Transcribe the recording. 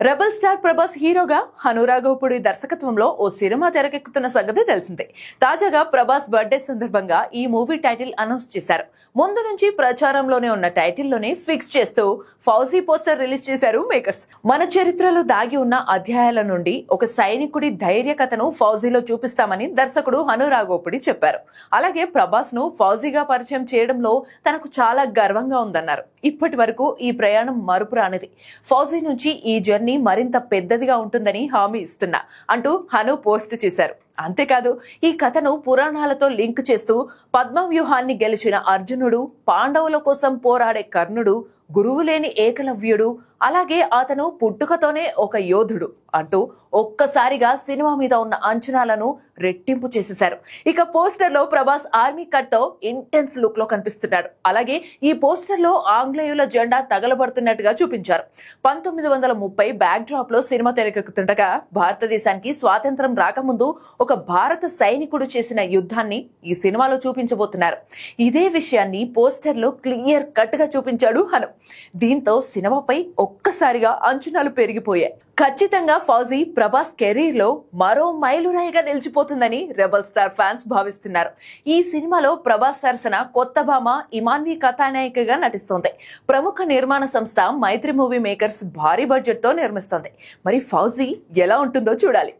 Rebel star Prabhas హీరోగా హనురాఘవపూడి దర్శకత్వంలో ఓ cinema తెరకెక్కుతున్న సంగతి తెలిసిందే. తాజాగా ప్రభాస్ బర్త్డే సందర్భంగా ఈ మూవీ టైటిల్ అనౌన్స్ చేశారు. ముందు నుంచి ప్రచారంలోనే ఉన్న టైటిల్ లోనే ఫిక్స్ చేస్తూ ఫౌజీ పోస్టర్ రిలీజ్ చేశారు మేకర్స్. మన చరిత్రలో దాగి ఉన్న అధ్యాయాల నుండి ఒక సైనికుడి ధైర్య కథను ఫౌజీలో చూపిస్తామని దర్శకుడు హనురాఘవపూడి చెప్పారు. అలాగే ప్రభాస్ ను ఫౌజీగా పరిచయం చేయడంలో తనకు చాలా గర్వంగా ఉందన్నారు. ఇప్పటి వరకు ఈ ప్రయాణం మరుపురానిది. ఫౌజీ నుంచి ఈ జర్నీ మరింత పెద్దదిగా ఉంటుందని హామీ ఇస్తున్నా అంటూ హను పోస్ట్ చేశారు. అంతేకాదు, ఈ కథను పురాణాలతో లింక్ చేస్తూ పద్మవ్యూహాన్ని గెలిచిన అర్జునుడు, పాండవుల కోసం పోరాడే కర్ణుడు, గురువు లేని ఏకలవ్యుడు, అలాగే అతను పుట్టుకతోనే ఒక యోధుడు అంటూ ఒక్కసారిగా సినిమా మీద ఉన్న అంచనాలను రెట్టింపు చేసేశారు. ఇక పోస్టర్ లో ప్రభాస్ ఆర్మీ కట్ తో ఇంటెన్స్ లుక్ లో కనిపిస్తున్నాడు. అలాగే ఈ పోస్టర్ లో ఆంగ్లేయుల జెండా తగలబడుతున్నట్టుగా చూపించారు. 1930 బ్యాక్ డ్రాప్ లో సినిమా తెరకెక్కుతుండగా భారతదేశానికి స్వాతంత్రం రాకముందు ఒక భారత సైనికుడు చేసిన యుద్ధాన్ని ఈ సినిమాలో చూపించబోతున్నారు. ఇదే విషయాన్ని పోస్టర్ లో క్లియర్ కట్ గా చూపించాడు హను. దీంతో సినిమాపై ఒక్కసారిగా అంచనాలు పెరిగిపోయాయి. ఖచ్చితంగా ఫౌజీ ప్రభాస్ కెరీర్ లో మరో మైలురాయిగా నిలిచిపోతుందని రెబల్ స్టార్ ఫ్యాన్స్ భావిస్తున్నారు. ఈ సినిమాలో ప్రభాస్ సరసన కొత్త భామ ఇమాన్వి కథానాయికగా నటిస్తోంది. ప్రముఖ నిర్మాణ సంస్థ మైత్రి మూవీ మేకర్స్ భారీ బడ్జెట్ తో నిర్మిస్తోంది. మరి ఫౌజీ ఎలా ఉంటుందో చూడాలి.